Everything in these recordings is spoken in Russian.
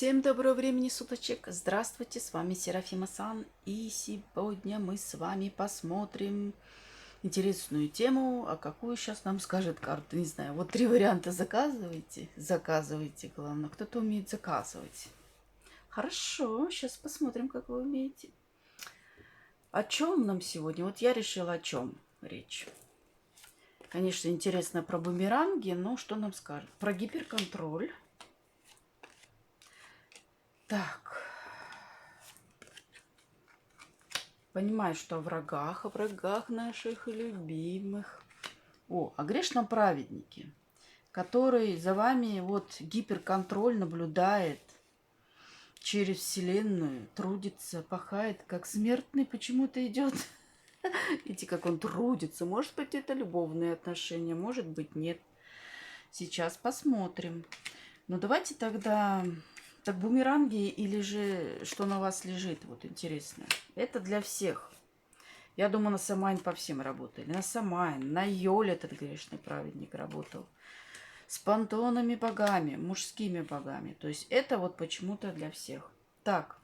Всем доброго времени суточек! Здравствуйте, с вами Серафима Сан. И сегодня мы с вами посмотрим интересную тему. А какую сейчас нам скажет карта? Не знаю. Вот 3 варианта заказывайте. Заказывайте, главное. Кто-то умеет заказывать. Хорошо, сейчас посмотрим, как вы умеете. О чем нам сегодня? Вот я решила, о чем речь. Конечно, интересно про бумеранги, но что нам скажет? Про гиперконтроль. Так. Понимаю, что о врагах наших любимых. О грешном праведнике, который за вами вот гиперконтроль наблюдает через вселенную, трудится, пахает, как смертный почему-то идет. Видите, как он трудится. Может быть, это любовные отношения, может быть, нет. Сейчас посмотрим. Ну, давайте тогда... Так бумеранги или же что на вас лежит? Вот интересно. Это для всех. Я думаю, на Самайн по всем работали. На Самайн, на Йоле этот грешный праведник работал. С пантеонами богами, мужскими богами. То есть это вот почему-то для всех. Так,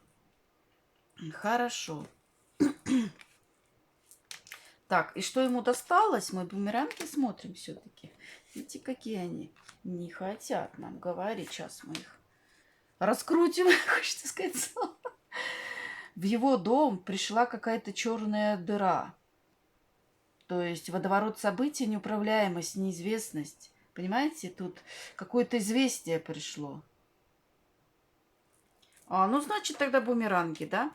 хорошо. Так, и что ему досталось? Мы бумеранги смотрим все-таки. Видите, какие они не хотят нам говорить. Сейчас мы их раскрутим, хочется сказать. В его дом пришла какая-то черная дыра. То есть водоворот событий, неуправляемость, неизвестность. Понимаете, тут какое-то известие пришло. Ну, значит, тогда бумеранги, да?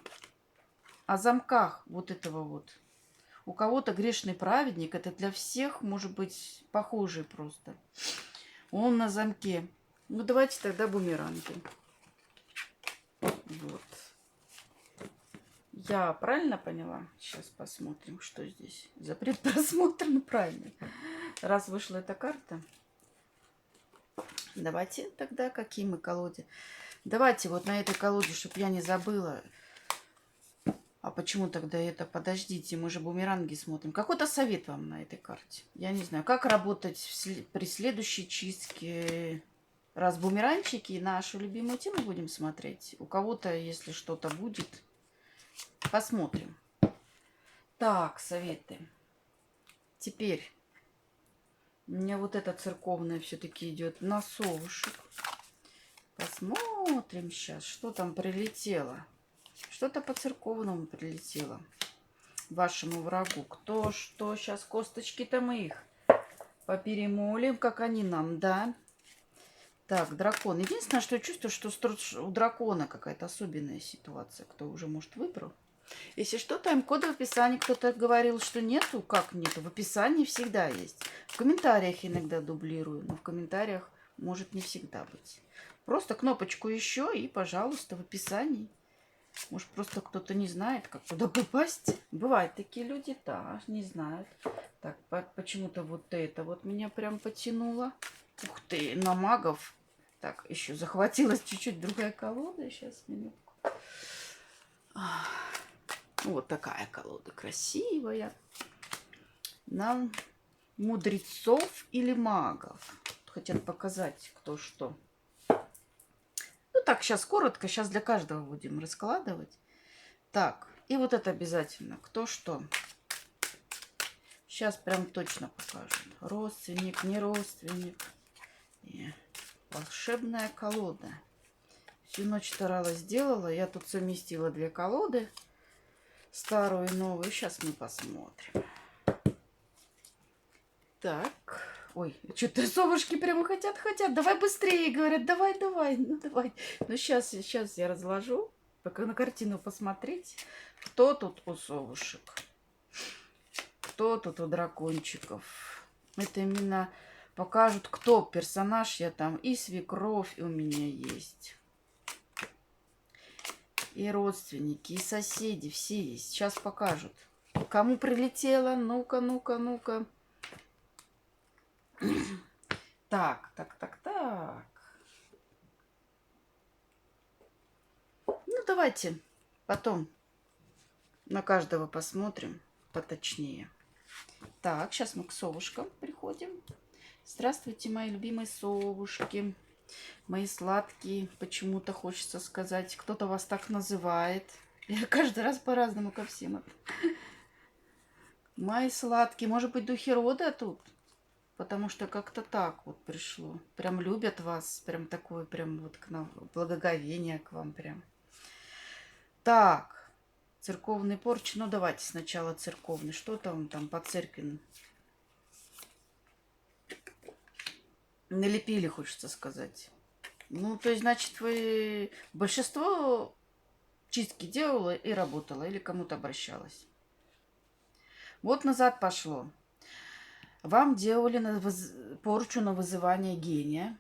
О замках вот этого вот. У кого-то грешный праведник, это для всех может быть похожий просто. Он на замке. Ну, давайте тогда бумеранги. Вот. Я правильно поняла? Сейчас посмотрим, что здесь. Запрет просмотра, ну правильно. Раз вышла эта карта. Давайте тогда какие мы колоде. Давайте вот на этой колоде, чтобы я не забыла. А почему тогда это? Подождите, мы же бумеранги смотрим. Какой-то совет вам на этой карте. Я не знаю, как работать при следующей чистке. Раз бумеранчики, нашу любимую тему будем смотреть. У кого-то, если что-то будет, посмотрим. Так, советы. Теперь у меня вот эта церковная все-таки идет на совушек. Посмотрим сейчас, что там прилетело. Что-то по церковному прилетело вашему врагу. Кто что? Сейчас косточки-то мы их поперемолим, как они нам, да? Так, дракон. Единственное, что я чувствую, что у дракона какая-то особенная ситуация. Кто уже, может, выбрал? Если что, тайм-кода в описании. Кто-то говорил, что нету. Как нету? В описании всегда есть. В комментариях иногда дублирую, но в комментариях может не всегда быть. Просто кнопочку еще и, пожалуйста, в описании. Может, просто кто-то не знает, как туда попасть. Бывают такие люди, да, не знают. Так, почему-то вот это вот меня прям потянуло. Ух ты, на магов. Так, еще захватилась чуть-чуть другая колода. Сейчас, минутку. Вот такая колода красивая. Нам мудрецов или магов. Хотят показать, кто что. Ну так, сейчас коротко. Сейчас для каждого будем раскладывать. Так, и вот это обязательно. Кто что. Сейчас прям точно покажем. Родственник, не родственник. И волшебная колода. Всю ночь старалась, делала. Я тут совместила 2 колоды. Старую и новую. Сейчас мы посмотрим. Так. Ой, что-то совушки прямо хотят. Давай быстрее, говорят. Давай. Ну, давай. Ну, сейчас я разложу. Пока на картину посмотреть. Кто тут у совушек? Кто тут у дракончиков? Это именно покажут, кто персонаж. Я там и свекровь у меня есть. И родственники, и соседи. Все есть. Сейчас покажут. Кому прилетело? Ну-ка. Так. Ну, давайте потом на каждого посмотрим поточнее. Так, сейчас мы к совушкам приходим. Здравствуйте, мои любимые совушки. Мои сладкие, почему-то хочется сказать. Кто-то вас так называет. Я каждый раз по-разному ко всем. Мои сладкие. Может быть, духи рода тут? Потому что как-то так вот пришло. Прям любят вас. Прям такое, прям вот к нам, благоговение к вам прям. Так. Церковный порч. Ну, давайте сначала церковный. Что там по церкви налепили, хочется сказать. Ну, то есть, значит, вы большинство чистки делала и работала, или кому-то обращалась. Вот назад пошло. Вам делали порчу на вызывание гения.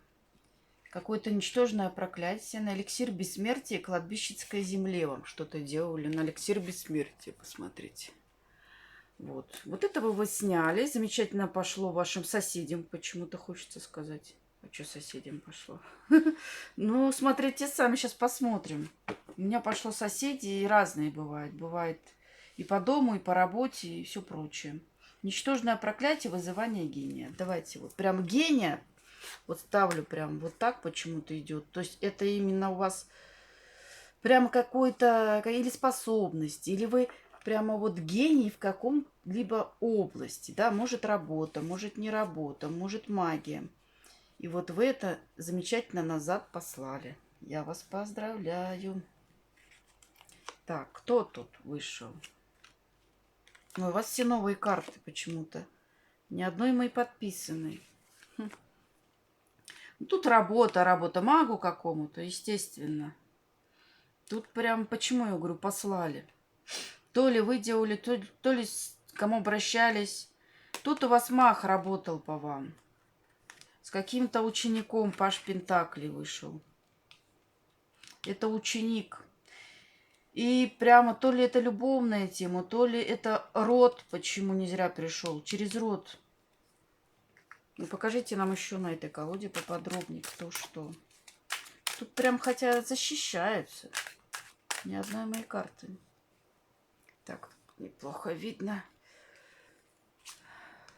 Какое-то ничтожное проклятие на эликсир бессмертия и кладбищенской земле вам что-то делали. На эликсир бессмертия, посмотрите. Вот. Вот этого вы сняли. Замечательно пошло вашим соседям, почему-то хочется сказать. А что соседям пошло? Ну, смотрите сами, сейчас посмотрим. У меня пошло соседи, и разные бывают. Бывает и по дому, и по работе, и все прочее. Ничтожное проклятие вызывания гения. Давайте вот прям гения вот ставлю прям вот так почему-то идет. То есть это именно у вас прямо какой-то или способность, или вы прямо вот гений в каком-либо области, да, может работа, может не работа, может магия. И вот вы это замечательно назад послали. Я вас поздравляю. Так, кто тут вышел? Ой, у вас все новые карты почему-то. Ни одной моей подписанной. Тут работа магу какому-то, естественно. Тут прям, почему я говорю, послали. То ли вы делали, то ли к кому обращались. Тут у вас маг работал по вам. С каким-то учеником Паш Пентакли вышел. Это ученик. И прямо то ли это любовная тема, то ли это род, почему не зря пришел. Через род. Ну, покажите нам еще на этой колоде поподробнее, кто что. Тут прям хотя защищаются. Ни одной моей карты. Так, неплохо видно.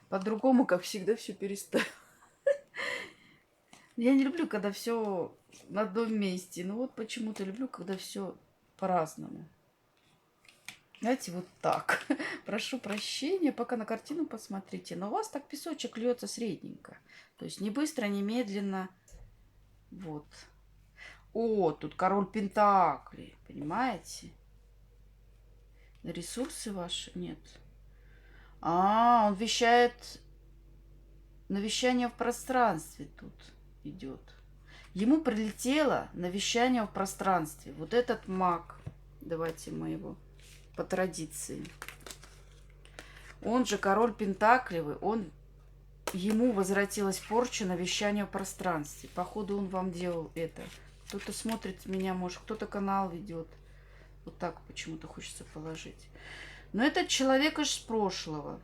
По-другому, как всегда, все переставил. Я не люблю, когда все на одном месте. Но вот почему-то люблю, когда все по-разному. Знаете, вот так. Прошу прощения, пока на картину посмотрите. Но у вас так песочек льется средненько. То есть не быстро, не медленно. Вот. О, тут король Пентаклей. Понимаете? Ресурсы ваши? Нет. Он вещает... Навещание в пространстве тут идет. Ему прилетело навещание в пространстве. Вот этот маг. Давайте мы его по традиции. Он же король Пентаклевый. Ему возвратилась порча навещания в пространстве. Походу он вам делал это. Кто-то смотрит меня, может, кто-то канал ведет. Вот так почему-то хочется положить. Но этот человек из прошлого.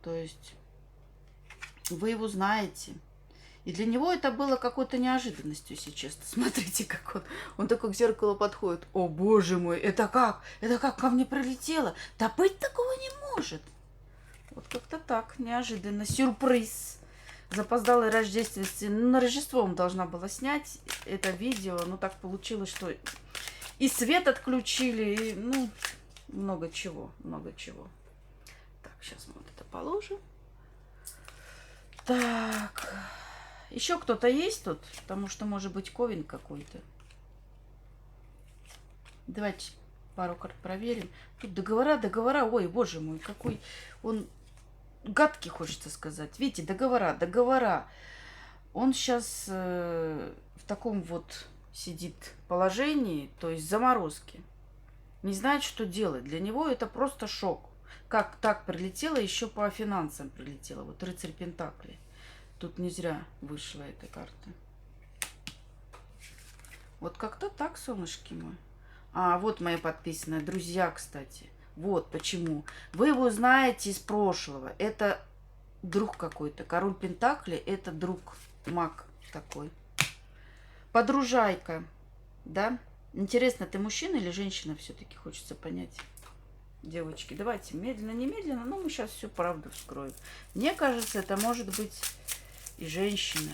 То есть вы его знаете. И для него это было какой-то неожиданностью, если честно. Смотрите, как он такой к зеркалу подходит. О, боже мой, это как? Это как ко мне прилетело? Да быть такого не может. Вот как-то так, неожиданно. Сюрприз. Запоздалый рождественский. Ну, на Рождество должна была снять это видео. Но так получилось, что и свет отключили, и, ну, много чего, много чего. Так, сейчас мы вот это положим. Так, еще кто-то есть тут? Потому что, может быть, ковен какой-то. Давайте пару карт проверим. Тут договора. Ой, боже мой, какой он гадкий, хочется сказать. Видите, договора. Он сейчас в таком вот сидит положении, то есть заморозки. Не знает, что делать. Для него это просто шок. Как так прилетело, еще по финансам прилетело. Вот рыцарь Пентаклей. Тут не зря вышла эта карта. Вот как-то так, солнышки мои. Вот мои подписанные друзья, кстати. Вот почему. Вы его знаете из прошлого. Это друг какой-то. Король Пентаклей – это друг, маг такой. Подружайка, да? Интересно, ты мужчина или женщина все-таки, хочется понять. Девочки, давайте медленно, но мы сейчас всю правду вскроем. Мне кажется, это может быть и женщина.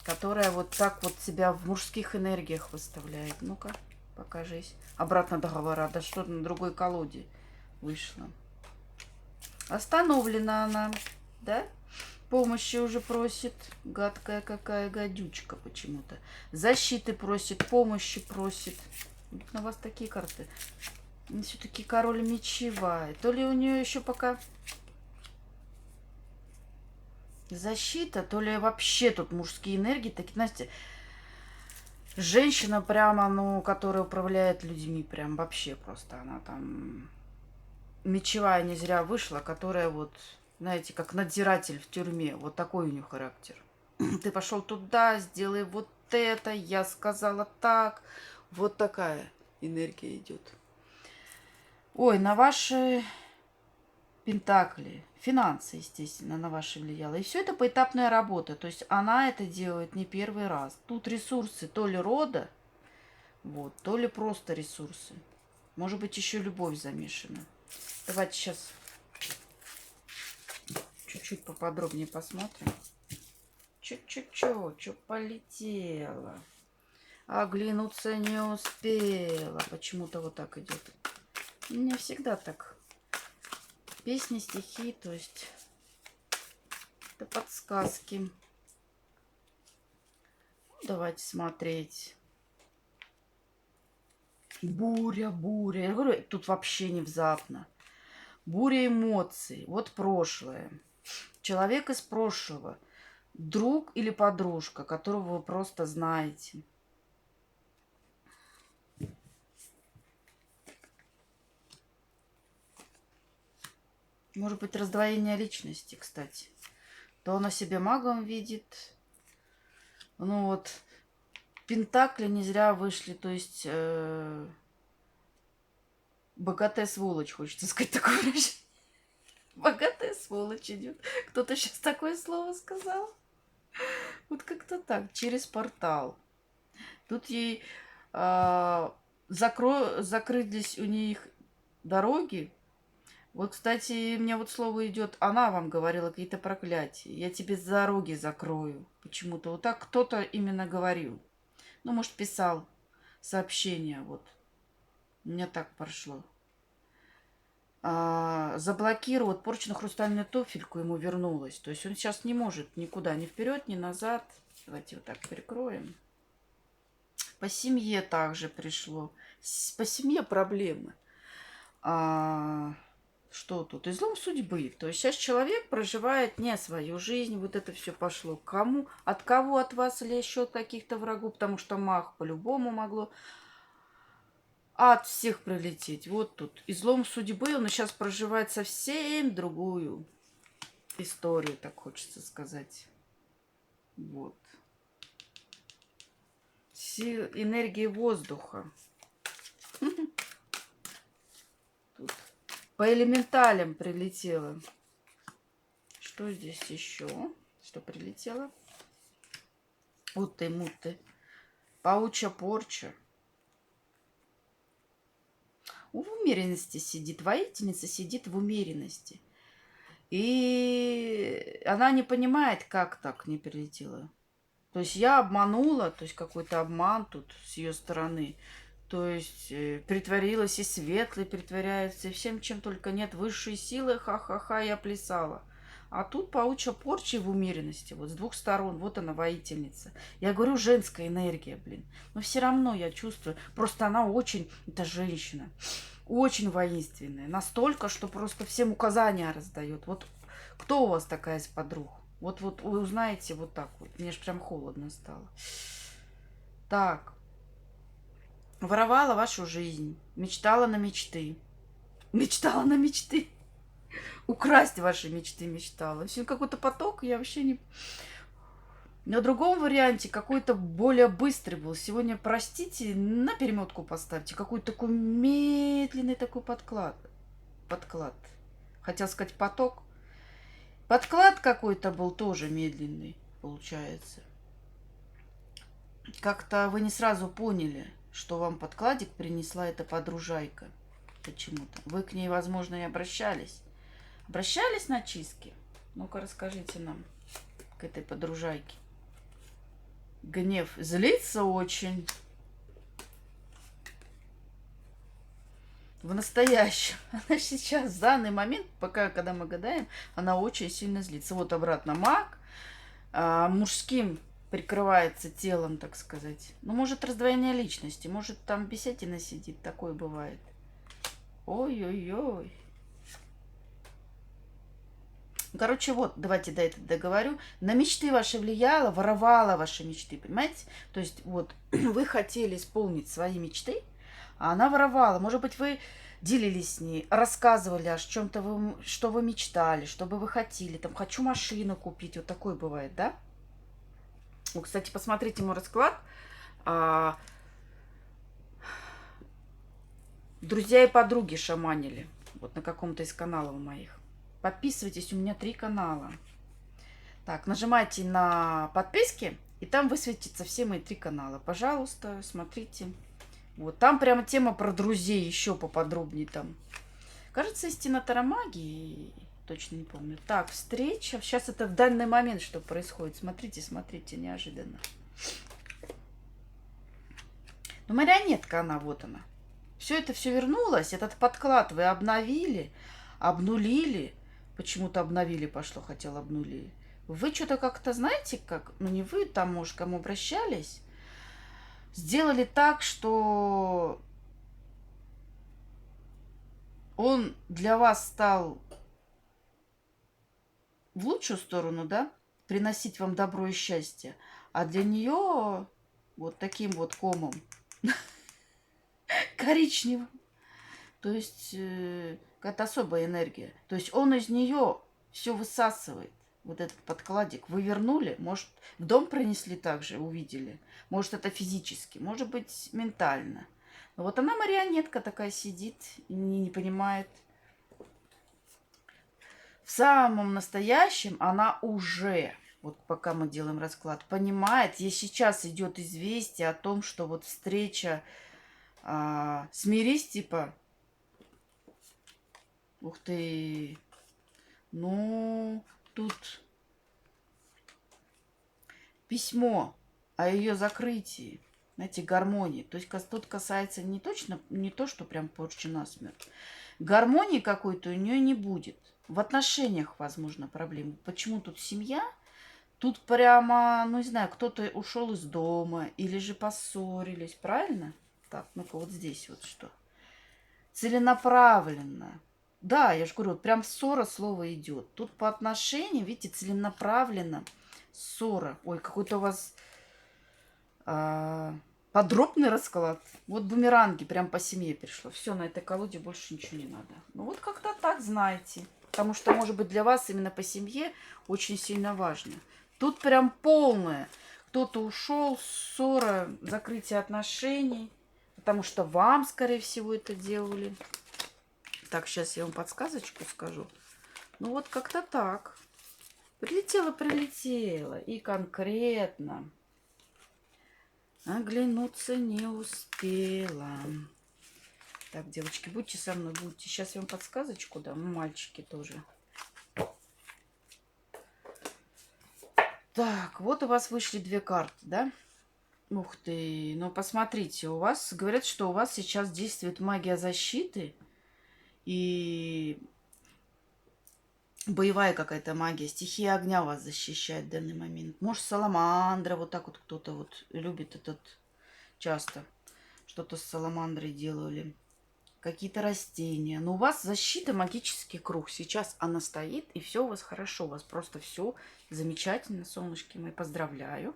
которая вот так вот себя в мужских энергиях выставляет. Ну-ка, покажись. Обратно договора. Да что на другой колоде вышло. Остановлена она, да? Помощи уже просит. Гадкая какая гадючка почему-то. Защиты просит, помощи просит. Вот на вас такие карты. Все-таки король мечевая. То ли у нее еще пока защита, то ли вообще тут мужские энергии. Такие, знаете, женщина прямо, ну, которая управляет людьми. Прям вообще просто она там мечевая не зря вышла, которая вот, знаете, как надзиратель в тюрьме. Вот такой у нее характер. Ты пошел туда, сделай вот это, я сказала так. Вот такая энергия идет. Ой, на ваши пентакли, финансы, естественно, на ваши влияло. И все это поэтапная работа. То есть она это делает не первый раз. Тут ресурсы то ли рода, вот, то ли просто ресурсы. Может быть, еще любовь замешана. Давайте сейчас чуть-чуть поподробнее посмотрим. Чуть-чуть, что полетело. Оглянуться не успела. Почему-то вот так идет. У меня всегда так. Песни, стихи, то есть это подсказки. Давайте смотреть. Буря, буря. Я говорю, тут вообще не внезапно. Буря эмоций. Вот прошлое. Человек из прошлого. Друг или подружка, которого вы просто знаете. Может быть, раздвоение личности, кстати. То она себя магом видит. Ну вот, пентакли не зря вышли. То есть, богатая сволочь, хочется сказать такое выражение. Богатая сволочь идет. Кто-то сейчас такое слово сказал. Вот как-то так, через портал. Тут ей закрылись у них дороги. Вот, кстати, мне вот слово идет, она вам говорила какие-то проклятия. Я тебе дороги закрою. Почему-то вот так кто-то именно говорил. Ну, может, писал сообщение. Вот. У меня так прошло. Заблокировать порченную хрустальную туфельку ему вернулась. То есть он сейчас не может никуда, ни вперед, ни назад. Давайте вот так перекроем. По семье также пришло. По семье проблемы. Что тут? Излом судьбы. То есть сейчас человек проживает не свою жизнь. Вот это все пошло. Кому? От кого? От вас или еще от каких-то врагов? Потому что маг по-любому могло от всех прилететь. Вот тут. Излом судьбы. Он сейчас проживает совсем другую историю, так хочется сказать. Вот. Энергии воздуха. Тут по элементалям прилетело. Что здесь еще? Что прилетело? Уты-муты. Паучья порча. В умеренности сидит. Воительница сидит в умеренности. И она не понимает, как так не прилетело. То есть я обманула, то есть какой-то обман тут с ее стороны. То есть притворилась и светлой, притворяется, и всем, чем только нет. Высшие силы, ха-ха-ха, я плясала. А тут паучья порча в умеренности. Вот с двух сторон. Вот она, воительница. Я говорю, женская энергия, блин. Но все равно я чувствую. Просто она очень, это женщина, очень воинственная. Настолько, что просто всем указания раздает. Вот кто у вас такая из подруг? Вот вы узнаете вот так вот. Мне же прям холодно стало. Так. Воровала вашу жизнь. Мечтала на мечты. Мечтала на мечты. Украсть ваши мечты мечтала. Все какой-то поток, я вообще не... На другом варианте какой-то более быстрый был. Сегодня, простите, на перемотку поставьте. Какой-то такой медленный такой подклад. Хотел сказать поток. Подклад какой-то был тоже медленный, получается. Как-то вы не сразу поняли, что вам подкладик принесла эта подружайка. Почему-то. Вы к ней, возможно, и обращались. Обращались на чистки? Ну-ка, расскажите нам, к этой подружайке. Гнев. Злится очень. В настоящем. Она сейчас, в данный момент, пока, когда мы гадаем, она очень сильно злится. Вот обратно маг. Мужским прикрывается телом, так сказать. Ну, может, раздвоение личности. Может, там бесятина сидит. Такое бывает. Ой-ой-ой. Короче, вот, давайте до этого договорю. На мечты ваши влияла, воровала ваши мечты, понимаете? То есть, вот, вы хотели исполнить свои мечты, а она воровала. Может быть, вы делились с ней, рассказывали о чем-то, что вы мечтали, что бы вы хотели. Там, хочу машину купить. Вот такое бывает, да? Ну, кстати, посмотрите мой расклад. Друзья и подруги шаманили. Вот на каком-то из каналов моих. Подписывайтесь, у меня 3 канала. Так, нажимайте на подписки, и там высветятся все мои 3 канала. Пожалуйста, смотрите. Вот там прямо тема про друзей еще поподробнее там. Кажется, истина таромагии. Точно не помню. Так, встреча. Сейчас это в данный момент что происходит. Смотрите, смотрите, неожиданно. Ну, марионетка она, вот она. Все это все вернулось. Этот подклад вы обновили, обнулили. Почему-то обновили пошло, хотел обнулили. Вы что-то как-то, знаете, как, ну не вы, там, может, кому обращались, сделали так, что он для вас стал в лучшую сторону, да, приносить вам добро и счастье, а для нее вот таким вот комом коричневым. То есть какая-то особая энергия. То есть он из нее все высасывает. Вот этот подкладик вы вернули, может, в дом принесли также, увидели. Может, это физически, может быть, ментально. Но вот она марионетка такая сидит и не понимает. В самом настоящем она уже, вот пока мы делаем расклад, понимает, ей сейчас идет известие о том, что вот встреча, смирись, типа, ух ты, ну, тут письмо о ее закрытии, знаете, гармонии. То есть тут касается не точно, не то, что прям порча насмерть. Гармонии какой-то у нее не будет. В отношениях, возможно, проблемы. Почему тут семья? Тут прямо, ну не знаю, кто-то ушел из дома или же поссорились, правильно? Так, ну-ка вот здесь вот что. Целенаправленно. Да, я же говорю, вот прям ссора слово идет. Тут по отношениям, видите, целенаправленно ссора. Ой, какой-то у вас подробный расклад. Вот бумеранги прям по семье пришло. Все, на этой колоде больше ничего не надо. Ну вот как-то так, знаете. Потому что, может быть, для вас именно по семье очень сильно важно. Тут прям полное. Кто-то ушел, ссора, закрытие отношений. Потому что вам, скорее всего, это делали. Так, сейчас я вам подсказочку скажу. Ну вот как-то так. Прилетела. И конкретно. Оглянуться не успела. Так, девочки, будьте со мной, будьте. Сейчас я вам подсказочку дам. Мальчики тоже. Так, вот у вас вышли 2 карты, да? Ух ты. Ну, посмотрите, у вас говорят, что у вас сейчас действует магия защиты. И боевая какая-то магия. Стихия огня вас защищает в данный момент. Может, саламандра, вот так вот кто-то вот любит этот часто. Что-то с саламандрой делали. Какие-то растения. Но у вас защита, магический круг. Сейчас она стоит, и все у вас хорошо. У вас просто все замечательно, солнышки мои. Поздравляю.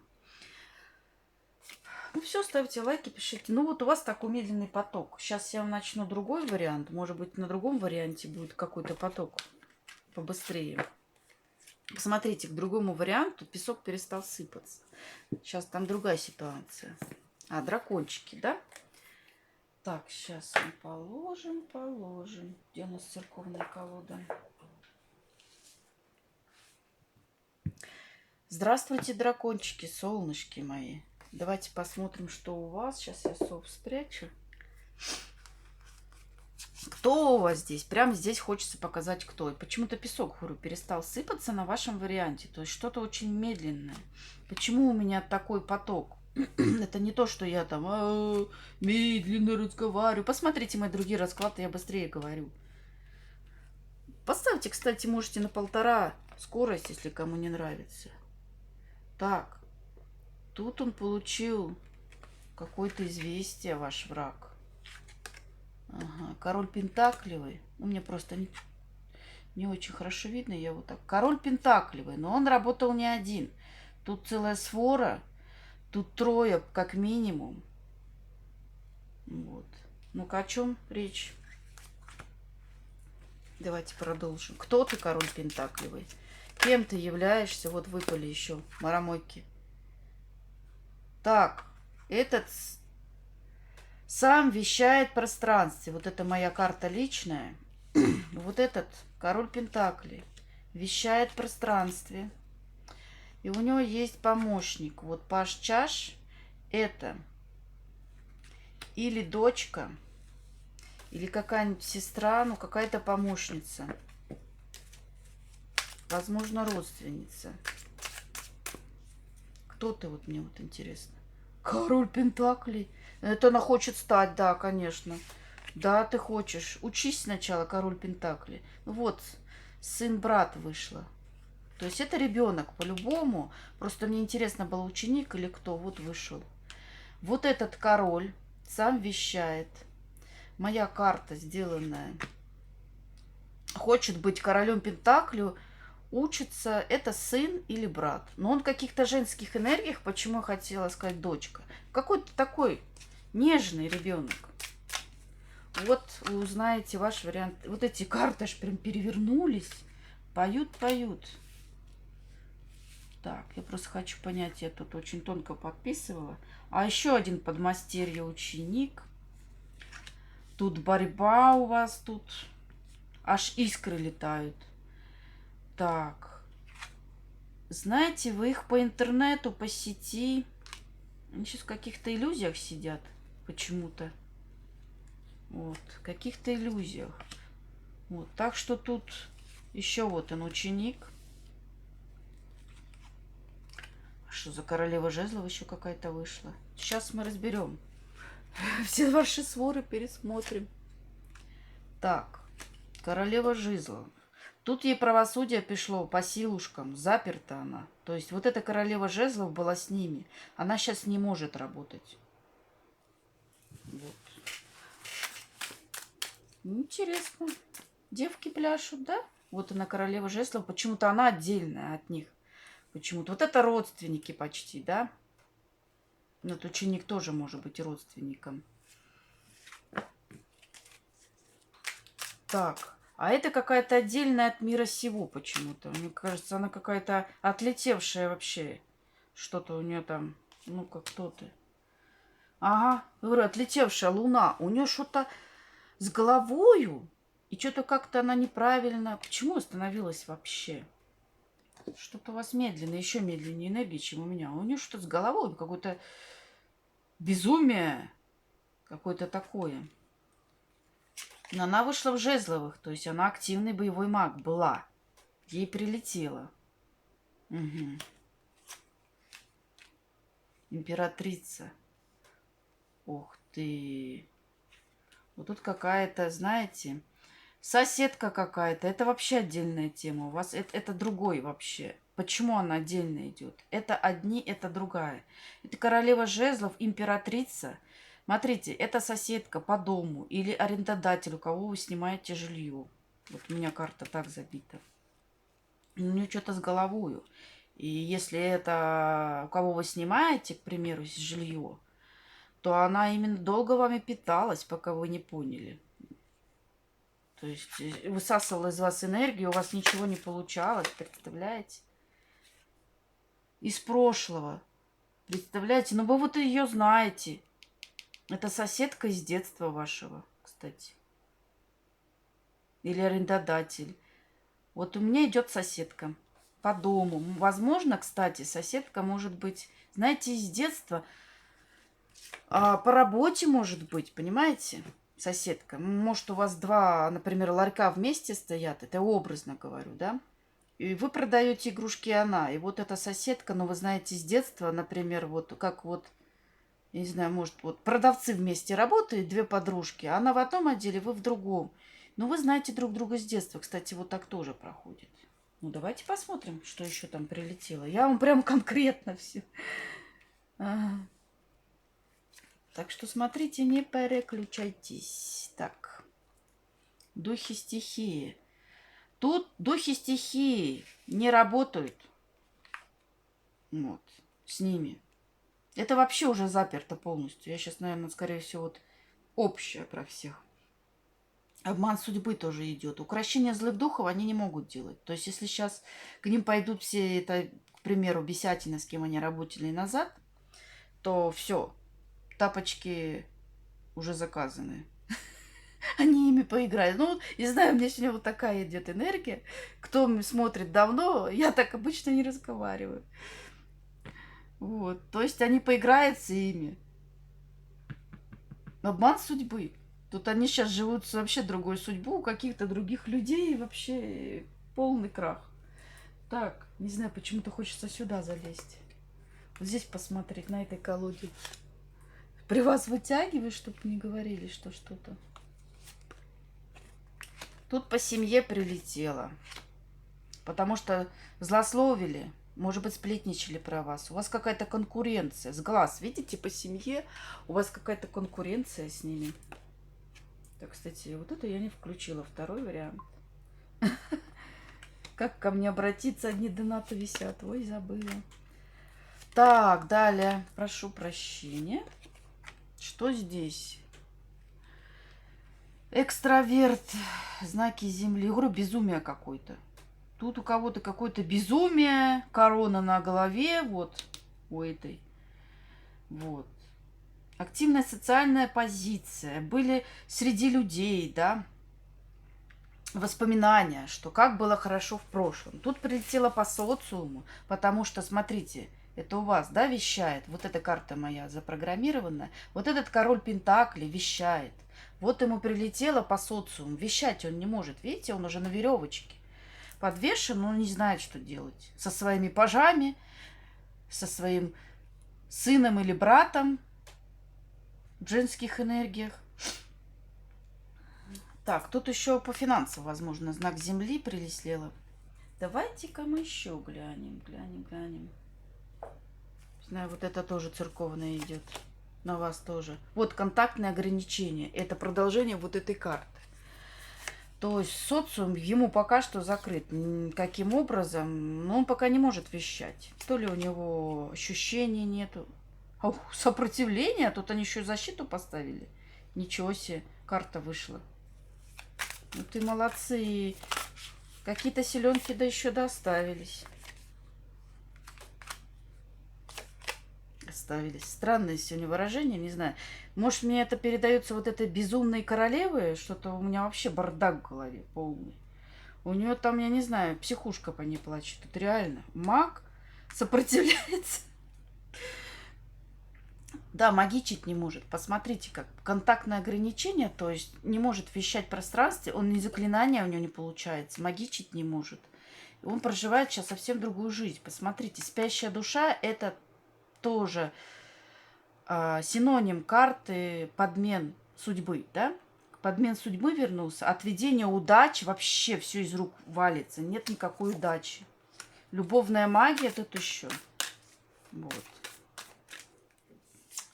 Ну все, ставьте лайки, пишите. Ну вот у вас такой медленный поток. Сейчас я вам начну другой вариант. Может быть, на другом варианте будет какой-то поток побыстрее. Посмотрите, к другому варианту песок перестал сыпаться. Сейчас там другая ситуация. Дракончики, да? Так, сейчас мы положим. Где у нас церковная колода? Здравствуйте, дракончики, солнышки мои. Давайте посмотрим, что у вас. Сейчас я сов спрячу. Кто у вас здесь? Прямо здесь хочется показать, кто. И почему-то песок, говорю, перестал сыпаться на вашем варианте. То есть что-то очень медленное. Почему у меня такой поток? Это не то, что я там медленно разговариваю. Посмотрите мои другие расклады, я быстрее говорю. Поставьте, кстати, можете на 1,5 скорость, если кому не нравится. Так, тут он получил какое-то известие, ваш враг. Ага, король пентаклевый. Ну, мне просто не очень хорошо видно, я вот так. Король пентаклевый, но он работал не один. Тут целая свора, тут 3 как минимум. Вот. Ну-ка, о чем речь? Давайте продолжим. Кто ты, король пентаклевый? Кем ты являешься? Вот выпали еще марамойки. Так, этот сам вещает в пространстве. Вот это моя карта личная. Вот этот король пентаклей вещает в пространстве. И у него есть помощник. Вот паш чаш это или дочка, или какая-нибудь сестра, ну какая-то помощница. Возможно, родственница. Кто ты, вот мне вот интересно. Король пентаклей. Это она хочет стать, да, конечно. Да, ты хочешь. Учись сначала, король пентаклей. Вот, сын-брат вышла. То есть это ребенок по-любому. Просто мне интересно, был ученик или кто. Вот вышел. Вот этот король сам вещает. Моя карта сделанная. Хочет быть королем пентаклю. Учится. Это сын или брат. Но он в каких-то женских энергиях. Почему я хотела сказать дочка? Какой-то такой нежный ребенок. Вот вы узнаете ваш вариант. Вот эти карты аж прям перевернулись. Поют, поют. Так, я просто хочу понять, я тут очень тонко подписывала. А еще один подмастерье ученик. Тут борьба у вас, тут аж искры летают. Так. Знаете, вы их по интернету, по сети. Они сейчас в каких-то иллюзиях сидят почему-то. Вот, в каких-то иллюзиях. Вот, так что тут еще вот он ученик. Что за королева жезлов еще какая-то вышла? Сейчас мы разберем. Все ваши своры пересмотрим. Так, королева жезлов. Тут ей правосудие пришло по силушкам. Заперта она. То есть вот эта королева жезлов была с ними. Она сейчас не может работать. Вот. Интересно. Девки пляшут, да? Вот она королева жезлов. Почему-то она отдельная от них. Почему-то. Вот это родственники почти, да? Вот ученик тоже может быть родственником. Так. А это какая-то отдельная от мира сего почему-то. Мне кажется, она какая-то отлетевшая вообще. Что-то у нее там. Ну-ка, кто ты? Ага, говорю, отлетевшая луна. У нее что-то с головою. И что-то как-то она неправильно. Почему остановилась вообще? Что-то у вас медленно, еще медленнее энергии, чем у меня. У нее что-то с головой, какое-то безумие. Какое-то такое. Но она вышла в жезловых. То есть она активный боевой маг была. Ей прилетело. Угу. Императрица. Ух ты. Вот тут какая-то, знаете, соседка какая-то. Это вообще отдельная тема. У вас это другой вообще. Почему она отдельно идет? Это одни, это другая. Это королева жезлов, императрица. Смотрите, это соседка по дому или арендодатель, у кого вы снимаете жилье. Вот у меня карта так забита. У нее что-то с головою. И если это у кого вы снимаете, к примеру, жилье, то она именно долго вами питалась, пока вы не поняли. То есть высасывала из вас энергию, у вас ничего не получалось, представляете? Из прошлого. Представляете? Ну вы вот ее знаете. Это соседка из детства вашего, кстати. Или арендодатель. Вот у меня идет соседка по дому. Возможно, кстати, соседка может быть, знаете, из детства. А по работе может быть, понимаете? соседка. Может, у вас два, например, ларька вместе стоят, это образно говорю, да? И вы продаете игрушки, и она. И вот эта соседка, ну, вы знаете, с детства, например, вот как вот, я не знаю, может, вот продавцы вместе работают, две подружки, она в одном отделе, вы в другом. Но вы знаете друг друга с детства. Кстати, вот так тоже проходит. Ну, давайте посмотрим, что еще там прилетело. Я вам прям конкретно все. Так что смотрите, не переключайтесь. Так, духи стихии. Тут духи стихии не работают. Вот, с ними. Это вообще уже заперто полностью. Я сейчас, наверное, скорее всего, вот общее про всех. Обман судьбы тоже идет. Укрощение злых духов они не могут делать. То есть, если сейчас к ним пойдут все, это, к примеру, бесятина, с кем они работали назад, то все, тапочки уже заказаны. Они ими поиграют. Ну, не знаю, у меня сегодня вот такая идет энергия. Кто смотрит давно, я так обычно не разговариваю. Вот. То есть они поиграются ими. Обман судьбы. Тут они сейчас живут вообще другой судьбу, у каких-то других людей, и вообще полный крах. Так, не знаю, почему-то хочется сюда залезть. Вот здесь посмотреть, на этой колоде. При вас вытягиваю, чтобы не говорили, что что-то. Тут по семье прилетело. Потому что злословили, может быть, сплетничали про вас. У вас какая-то конкуренция. С глаз, видите, по семье у вас какая-то конкуренция с ними. Так, кстати, вот это я не включила. Второй вариант. Как ко мне обратиться? Одни донаты висят. Ой, забыла. Так, далее. Прошу прощения. Что здесь? Экстраверт. Знаки земли. Я говорю, безумие какое-то. Тут у кого-то какое-то безумие. Корона на голове. Вот. У этой. Вот. Активная социальная позиция. Были среди людей, да, воспоминания, что как было хорошо в прошлом. Тут прилетело по социуму, потому что, смотрите, это у вас, да, вещает. Вот эта карта моя запрограммированная. Вот этот король Пентаклей вещает. Вот ему прилетело по социуму. Вещать он не может. Видите, он уже на веревочке. Подвешен, он не знает, что делать. Со своими пажами, со своим сыном или братом в женских энергиях. Так, тут еще по финансам, возможно, знак Земли прилетело. Давайте-ка мы еще глянем. Знаю, вот это тоже церковное идет. На вас тоже. Вот контактные ограничения. Это продолжение вот этой карты. То есть социум ему пока что закрыт. Каким образом? Ну, он пока не может вещать. То ли у него ощущений нету. Сопротивление? Тут они еще защиту поставили. Ничего себе, карта вышла. Ну ты молодцы. Какие-то селенки да еще доставились. Оставились. Странное сегодня выражение, не знаю. Может, мне это передается вот этой безумной королевы? Что-то у меня вообще бардак в голове полный. У нее там, я не знаю, психушка по ней плачет. Тут реально маг сопротивляется. Да, магичить не может. Посмотрите, как контактное ограничение, то есть не может вещать в пространстве, он ни заклинания у него не получается, магичить не может. Он проживает сейчас совсем другую жизнь. Посмотрите, спящая душа – это тоже синоним карты подмен судьбы, да? Подмен судьбы вернулся, отведение удачи, вообще все из рук валится, нет никакой удачи. Любовная магия тут еще. Вот.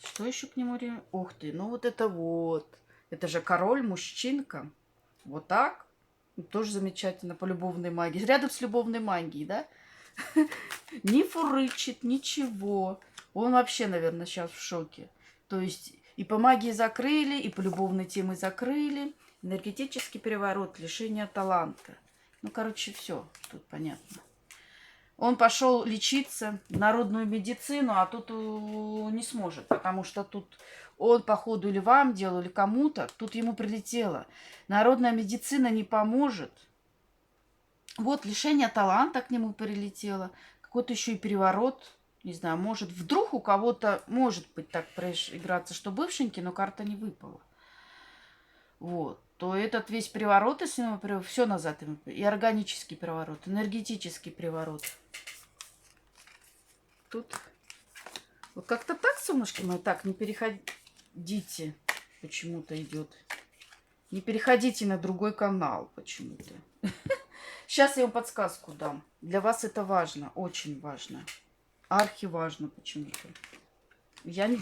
Что еще к нему? Ух ты, ну вот это вот. Это же король, мужчинка. Вот так. Тоже замечательно по любовной магии. Рядом с любовной магией, да? Не фурычит, ничего. Он вообще, наверное, сейчас в шоке. То есть и по магии закрыли, и по любовной теме закрыли. Энергетический переворот, лишение таланта. Ну, короче, все тут понятно. Он пошел лечиться в народную медицину, а тут не сможет, потому что тут он, походу, или вам делал, или кому-то, тут ему прилетело. Народная медицина не поможет. Вот лишение таланта к нему прилетело. Какой-то еще и переворот. Не знаю, может, вдруг у кого-то может быть так проиграться, что бывшенький, но карта не выпала. вот, то этот весь приворот, если мы все назад, и органический приворот, энергетический приворот. Тут вот как-то так, солнышки мои, так, не переходите, почему-то идет. Не переходите на другой канал почему-то. Сейчас я вам подсказку дам. Для вас это важно, очень важно. Архиважно почему-то. Я не...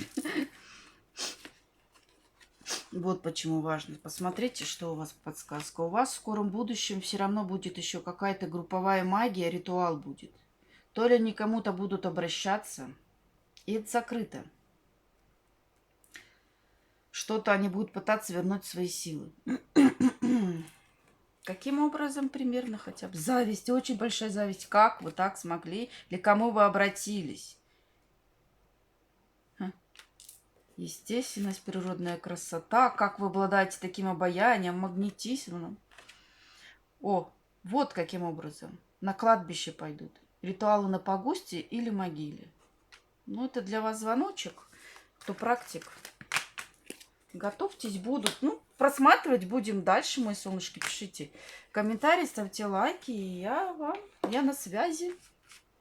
Вот почему важно. Посмотрите, что у вас подсказка. У вас в скором будущем все равно будет еще какая-то групповая магия, ритуал будет. То ли они кому-то будут обращаться, и это закрыто. Что-то они будут пытаться вернуть свои силы. Каким образом примерно хотя бы? Зависть, очень большая зависть. Как вы так смогли? Или кому вы обратились? Естественность, природная красота. Как вы обладаете таким обаянием, магнетизмом? О, вот каким образом. На кладбище пойдут. Ритуалы на погосте или могиле. Ну, это для вас звоночек. Кто практик, готовьтесь, будут. Ну, просматривать будем дальше, мои солнышки. Пишите комментарии, ставьте лайки. И я на связи.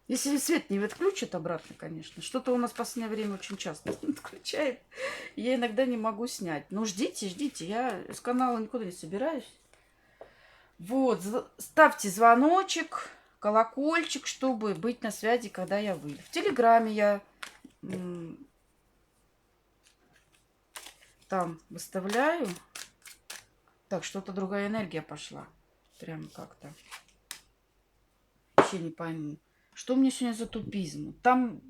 Если свет не отключат обратно, конечно. Что-то у нас в последнее время очень часто отключает. Я иногда не могу снять. Но ждите, ждите. Я с канала никуда не собираюсь. Вот, ставьте звоночек, колокольчик, чтобы быть на связи, когда я выйду. В Телеграме я там выставляю. Так, что-то другая энергия пошла. Прям как-то. Вообще не пойму. Что у меня сегодня за тупизм? Там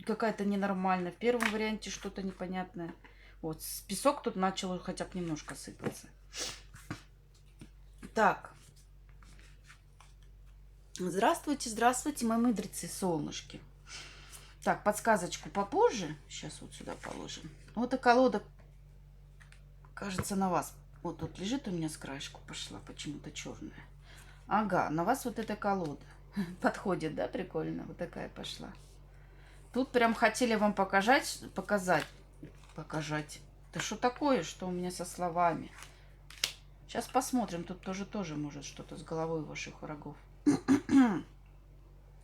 какая-то ненормальная. В первом варианте что-то непонятное. Вот, песок тут начал хотя бы немножко сыпаться. Так. Здравствуйте, здравствуйте, мои мудрецы, солнышки. Так, подсказочку попозже. Сейчас вот сюда положим. Вот эта колода, кажется, на вас. Вот тут лежит у меня с краешку, пошла почему-то черная. Ага, на вас вот эта колода. Подходит, да, прикольно? Вот такая пошла. Тут прям хотели вам показать. Да что такое, что у меня со словами? Сейчас посмотрим. Тут тоже может что-то с головой ваших врагов.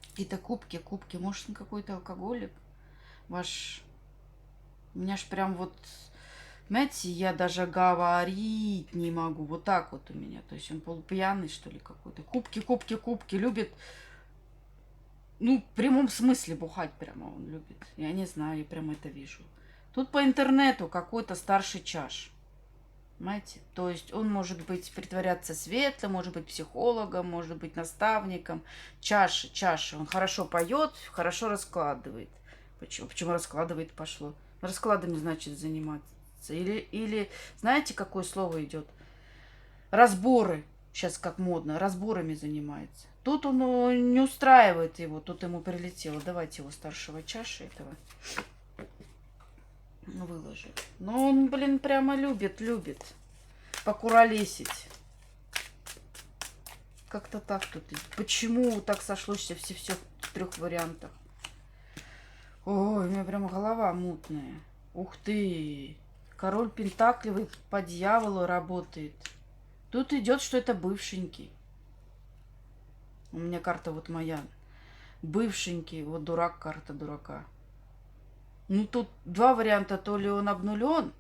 Какие-то кубки. Может, он какой-то алкоголик? Ваш... У меня ж прям вот... Знаете, я даже говорить не могу. Вот так вот у меня. То есть он полупьяный, что ли, какой-то. Кубки. Любит... Ну, в прямом смысле бухать прямо он любит. Я не знаю, я прям это вижу. Тут по интернету какой-то старший чаш. Понимаете? То есть он может быть притворяться светлым, может быть психологом, может быть наставником. Чаши. Он хорошо поет, хорошо раскладывает. Почему раскладывает пошло? Раскладами, значит, заниматься. Или знаете, какое слово идет? Разборы. Сейчас как модно. Разборами занимается. Тут он не устраивает его. Тут ему прилетело. Давайте его старшего чаши этого выложу. Но он, блин, прямо любит покуролесить. Как-то так тут. Почему так сошлось все в трех вариантах? Ой, у меня прямо голова мутная. Ух ты. Король Пентаклевый по дьяволу работает. Тут идет, что это бывшенький. У меня карта вот моя. Бывшенький. Вот дурак, карта дурака. Ну, тут два варианта. То ли он обнулен,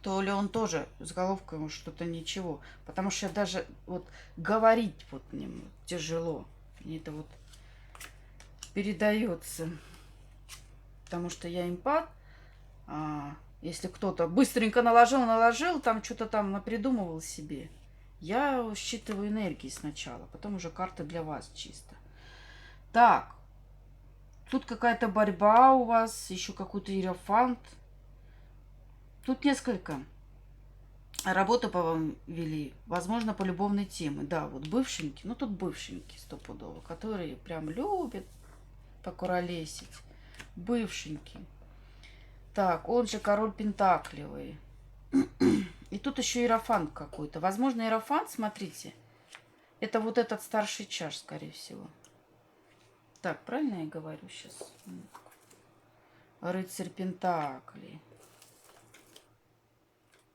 то ли он тоже с головкой ему что-то ничего. Потому что даже вот говорить вот мне тяжело. Мне это вот передается. Потому что я эмпат. Если кто-то быстренько наложил, там что-то там напридумывал себе. Я считываю энергии сначала, потом уже карты для вас чисто. Так. Тут какая-то борьба у вас, еще какой-то иерофант. Тут несколько. Работу по вам вели, возможно, по любовной теме. Да, вот бывшеньки, ну тут бывшеньки стопудово, которые прям любят покуролесить. Бывшеньки. Так, он же король Пентаклевый. И тут еще иерофант какой-то. Возможно, иерофант, смотрите, это вот этот старший чаш, скорее всего. Так, правильно я говорю сейчас? Рыцарь Пентаклей.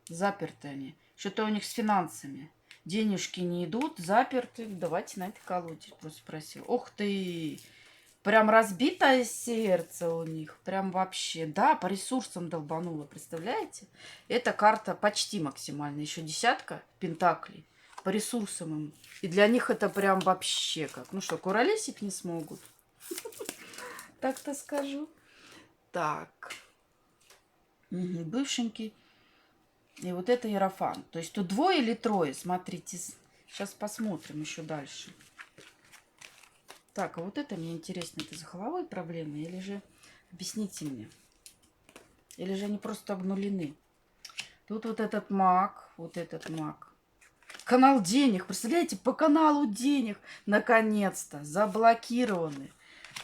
Заперты они. Что-то у них с финансами. Денежки не идут, заперты. Давайте на этой колоде просто спросил. Ух ты! Прям разбитое сердце у них. Прям вообще. Да, по ресурсам долбануло, представляете? Эта карта почти максимальная. Еще десятка пентаклей. По ресурсам им. И для них это прям вообще как. Ну что, куролесить не смогут. Так-то скажу. Так. Бывшенький. И вот это иерофант. То есть тут двое или трое? Смотрите. Сейчас посмотрим еще дальше. Так, а вот это мне интересно. Это за головой проблемы? Или же... Объясните мне. Или же они просто обнулены? Тут вот этот маг. Вот этот маг. Канал денег. Представляете? По каналу денег. Наконец-то. Заблокированы.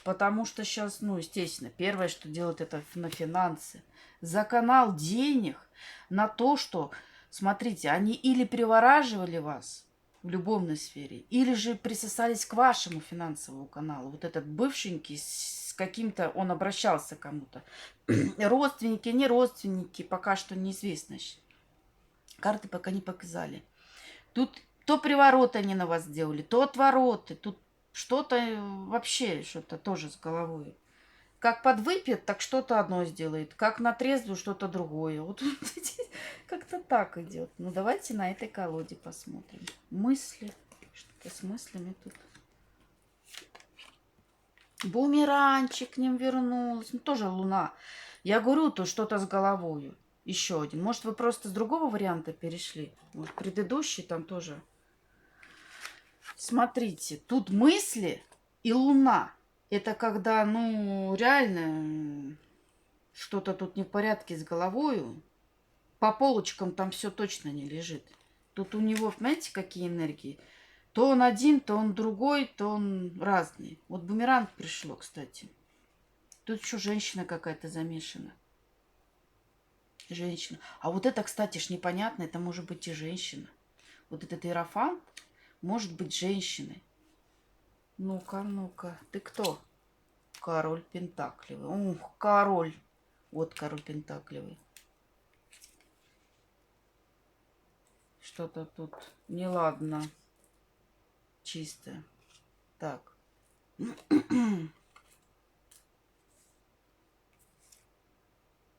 Потому что сейчас, ну, естественно, первое, что делают, это на финансы. За канал денег на то, что, смотрите, они или привораживали вас в любовной сфере, или же присосались к вашему финансовому каналу. Вот этот бывшенький с каким-то, он обращался к кому-то. Родственники, не родственники, пока что неизвестно. Карты пока не показали. Тут то приворот они на вас сделали, то отвороты. Тут что-то вообще, что-то тоже с головой. Как подвыпьет, так что-то одно сделает. Как на трезвую, что-то другое. Вот как-то так идет. Ну, давайте на этой колоде посмотрим. Мысли. Что-то с мыслями тут. Бумеранчик к ним вернулась. Ну, тоже луна. Я говорю, то что-то с головой. Еще один. Может, вы просто с другого варианта перешли? Вот предыдущий там тоже. Смотрите, тут мысли и луна. Это когда, ну, реально что-то тут не в порядке с головою. По полочкам там все точно не лежит. Тут у него, знаете, какие энергии? То он один, то он другой, то он разный. Вот бумеранг пришло, кстати. Тут еще женщина какая-то замешана. Женщина. А вот это, кстати, ж непонятно. Это может быть и женщина. Вот этот иерофант может быть женщиной. Ну-ка, ну-ка. Ты кто? Король Пентакливый. Ух, король. Вот король Пентакливый. Что-то тут неладно. Чисто. Так.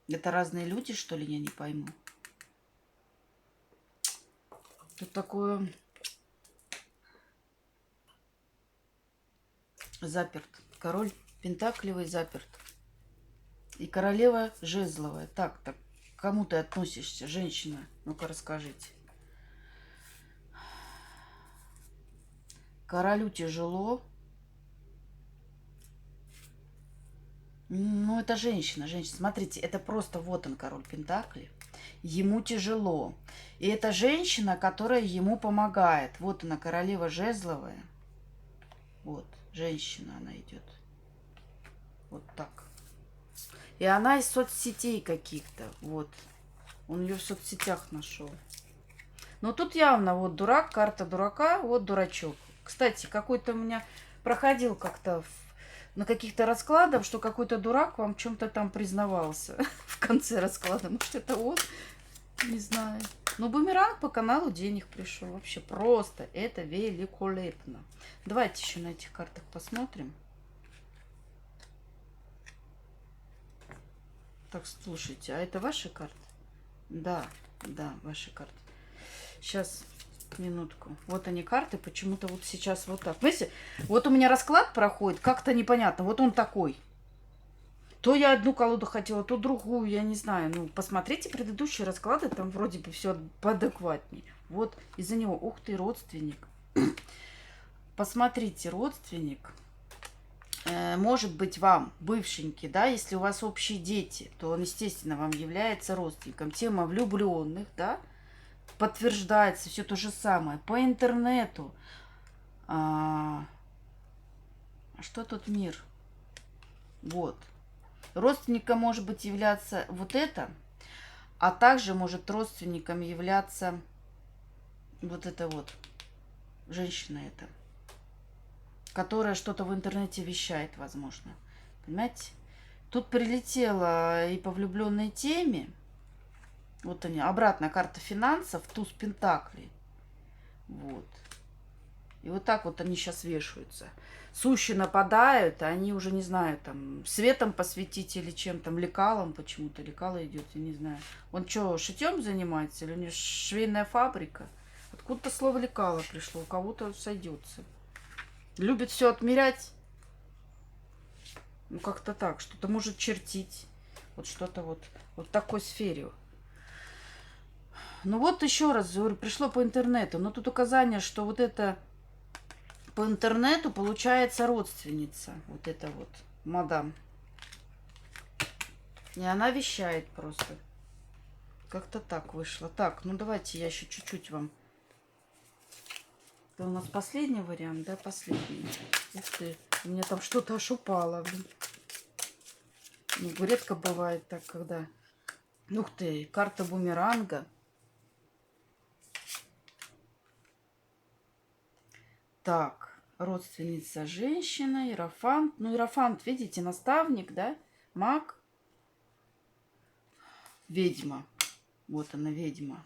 Это разные люди, что ли? Я не пойму. Тут такое... Заперт. Король Пентакливый заперт. И королева жезловая. Так, к кому ты относишься, женщина? Ну-ка, расскажите. Королю тяжело. Ну, это женщина, женщина. Смотрите, это просто вот он, король Пентакли. Ему тяжело. И это женщина, которая ему помогает. Вот она, королева жезловая. Вот, женщина она идет. Вот так. И она из соцсетей каких-то. Вот. Он ее в соцсетях нашел. Но тут явно вот дурак, карта дурака, вот дурачок. Кстати, какой-то у меня проходил как-то на каких-то раскладах, что какой-то дурак вам в чем-то там признавался в конце расклада. Может, это он? Не знаю. Но бумеранг по каналу денег пришел. Вообще просто. Это великолепно. Давайте еще на этих картах посмотрим. Так, слушайте, а это ваши карты? Да, да, ваши карты. Сейчас, минутку. Вот они карты, почему-то вот сейчас вот так. Видите, вот у меня расклад проходит, как-то непонятно. Вот он такой. То я одну колоду хотела, то другую, я не знаю. Ну, посмотрите предыдущие расклады, там вроде бы все поадекватнее. Вот из-за него, ух ты, родственник. Посмотрите, родственник. Может быть вам бывшенький, да, если у вас общие дети, то он, естественно, вам является родственником. Тема влюбленных, да, подтверждается все то же самое. По интернету. Что тут мир? Вот. Родственником может быть являться вот это, а также может родственником являться вот это вот, женщина эта, которая что-то в интернете вещает, возможно. Понимаете? Тут прилетело и по влюбленной теме, Вот они, обратная карта финансов, туз пентаклей. Вот. И вот так вот они сейчас вешаются. Сущи нападают, а они уже, не знаю, там, светом посветить или чем там, лекалом почему-то. Лекало идет, я не знаю. Он что, шитьем занимается? Или у него швейная фабрика? Откуда-то слово лекало пришло, у кого-то сойдется. Любит все отмерять. Ну, как-то так. Что-то может чертить. Вот что-то вот в такой сфере. Ну вот еще раз говорю, пришло по интернету. Но тут указание, что вот это по интернету получается родственница. Вот это вот, мадам. И она вещает просто. Как-то так вышло. Так, ну давайте я еще чуть-чуть вам. Это у нас последний вариант, да? Последний. Ух ты, у меня там что-то аж упало, блин. Ну, редко бывает так, когда... Ух ты, карта бумеранга. Так, родственница женщина, иерофант. Ну, иерофант, видите, наставник, да? Маг. Ведьма. Вот она, ведьма.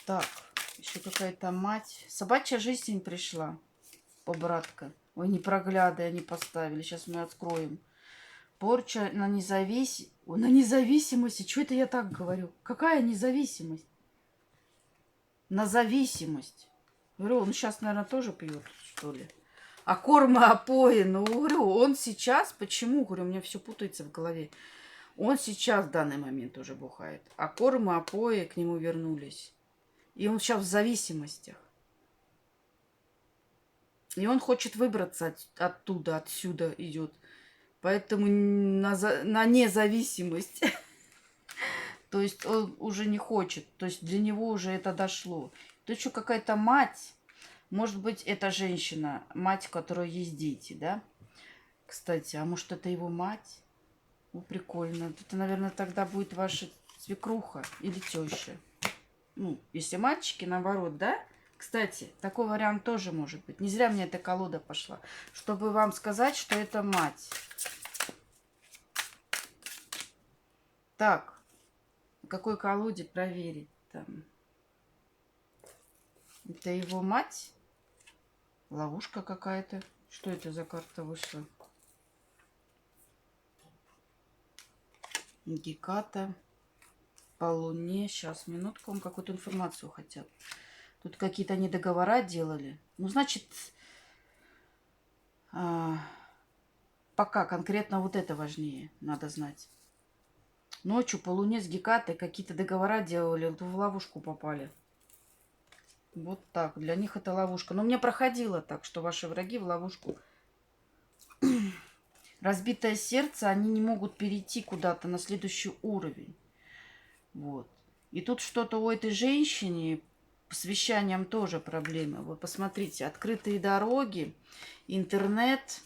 Так, еще какая-то мать. Собачья жизнь пришла. Побратка. Ой, непрогляды они поставили. Сейчас мы откроем. Порча на независимость. На независимости. Что это я так говорю? Какая независимость? На зависимость. Говорю, он сейчас, наверное, тоже пьет, что ли. А корма опои, ну, говорю, он сейчас, почему, говорю, у меня все путается в голове. Он сейчас в данный момент уже бухает. А корма опои к нему вернулись. И он сейчас в зависимостях. И он хочет выбраться оттуда, отсюда идет. Поэтому на независимость. То есть он уже не хочет. То есть для него уже это дошло. То еще какая-то мать. Может быть, это женщина, мать, у которой есть дети, да? Кстати, а может, это его мать? Ну, прикольно. Это, наверное, тогда будет ваша свекруха или теща. Ну, если мальчики, наоборот, да? Кстати, такой вариант тоже может быть. Не зря мне эта колода пошла. Чтобы вам сказать, что это мать. Так, в какой колоде проверить там? Это его мать? Ловушка какая-то. Что это за карта вышла? Геката. По луне. Сейчас, минутку. Вам какую-то информацию хотят. Тут какие-то они договора делали. Ну, значит, пока конкретно вот это важнее. Надо знать. Ночью по луне с Гекатой какие-то договора делали. В ловушку попали. Вот так. Для них это ловушка. Но мне проходило так, что ваши враги в ловушку. Разбитое сердце, они не могут перейти куда-то на следующий уровень. Вот. И тут что-то у этой женщине с вещанием тоже проблемы. Вы посмотрите, открытые дороги, интернет.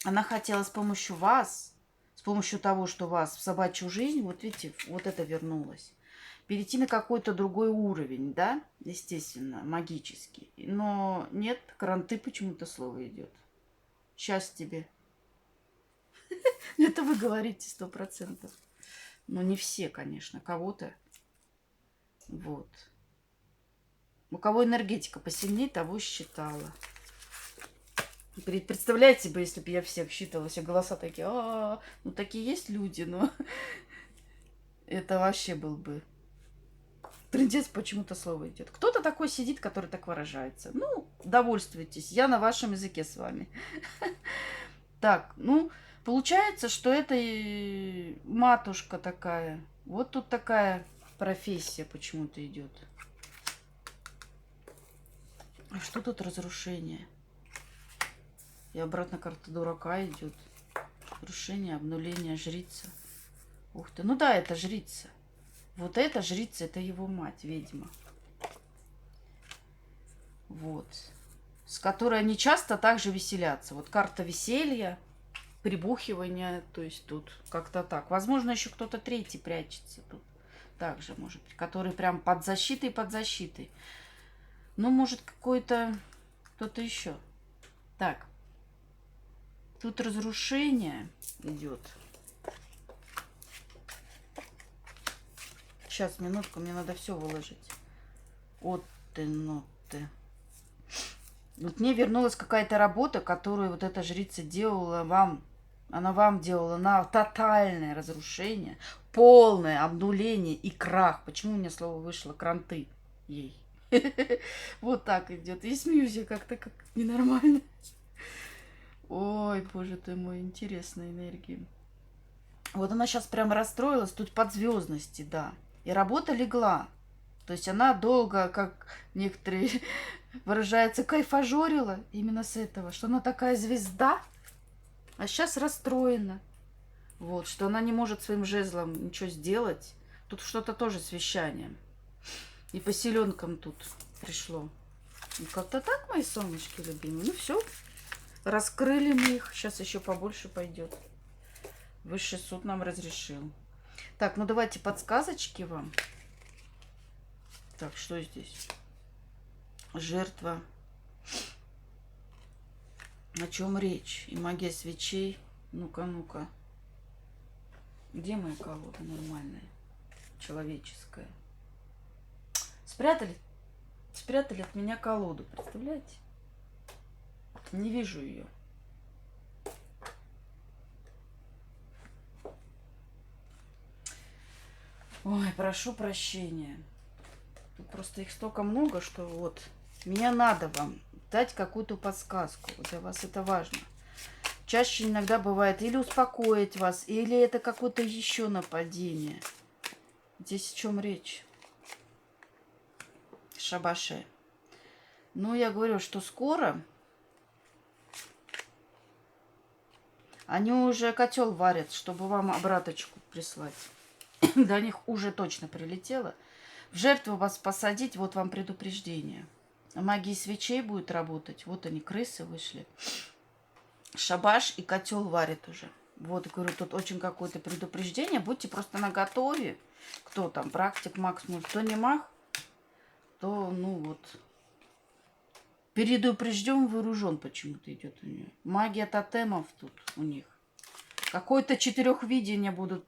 Она хотела с помощью вас, с помощью того, что вас в собачью жизнь, вот видите, вот это вернулось. Перейти на какой-то другой уровень, да, естественно, магический. Но нет, кранты почему-то слово идет. Счастье тебе. Это вы говорите 100%. Но не все, конечно, кого-то. Вот. У кого энергетика посильнее, того считала. Представляете бы, если бы я всех считала, все голоса такие, ну такие есть люди, но это вообще был бы трындец, почему-то слово идет. Кто-то такой сидит, который так выражается. Ну, довольствуйтесь, я на вашем языке с вами. Так, ну, получается, что это и матушка такая. Вот тут такая профессия почему-то идет. А что тут разрушение? И обратно карта дурака идет. Разрушение, обнуление, жрица. Ух ты, ну да, это жрица. Вот эта жрица, это его мать, ведьма. Вот. С которой они часто также веселятся. Вот карта веселья, прибухивания, то есть тут как-то так. Возможно, еще кто-то третий прячется тут. Также, может быть, который прям под защитой, под защитой. Ну, может, какой-то кто-то еще. Так. Тут разрушение идет. Сейчас, минутку, мне надо все выложить. Вот ты, ну ты. Вот мне вернулась какая-то работа, которую вот эта жрица делала вам. Она вам делала на тотальное разрушение, полное обнуление и крах. Почему у меня слово вышло? Кранты ей. Вот так идет. И смеюсь я как-то как ненормально. Ой, боже ты мой, интересная энергия. Вот она сейчас прям расстроилась. Тут подзвездности, да. И работа легла. То есть она долго, как некоторые выражаются, кайфажорила именно с этого, что она такая звезда, а сейчас расстроена. Вот, что она не может своим жезлом ничего сделать. Тут что-то тоже с вещанием. И по селенкам тут пришло. И как-то так, мои солнышки любимые. Ну все, раскрыли мы их. Сейчас еще побольше пойдет. Высший суд нам разрешил. Так, ну давайте подсказочки вам. Так, что здесь? Жертва. О чем речь? И магия свечей. Ну-ка, ну-ка. Где моя колода нормальная? Человеческая. Спрятали? Спрятали от меня колоду. Представляете? Не вижу ее. Ой, прошу прощения. Тут просто их столько много, что вот. Мне надо вам дать какую-то подсказку. Для вас это важно. Чаще иногда бывает или успокоить вас, или это какое-то еще нападение. Здесь о чем речь? Шабаше. Ну, я говорю, что скоро они уже котел варят, чтобы вам обраточку прислать. До них уже точно прилетело. В жертву вас посадить, вот вам предупреждение. Магия свечей будет работать. Вот они, крысы вышли. Шабаш и котел варят уже. Вот, говорю, тут очень какое-то предупреждение. Будьте просто наготове. Кто там, практик, маг, может, кто не маг, то, ну вот, предупрежден, вооружен почему-то идет у нее. Магия тотемов тут у них. Какое-то четырехвидение будут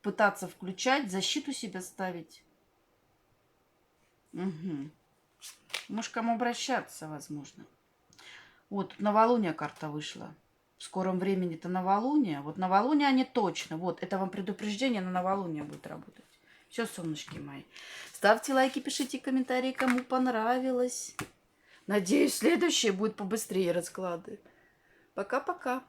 пытаться включать, защиту себе ставить. Угу. Может, к кому обращаться, возможно. Вот, тут новолуние карта вышла. В скором времени это новолуние. Вот новолуние они точно. Вот, это вам предупреждение, на новолуние будет работать. Все, солнышки мои. Ставьте лайки, пишите комментарии, кому понравилось. Надеюсь, следующее будет побыстрее расклады. Пока-пока.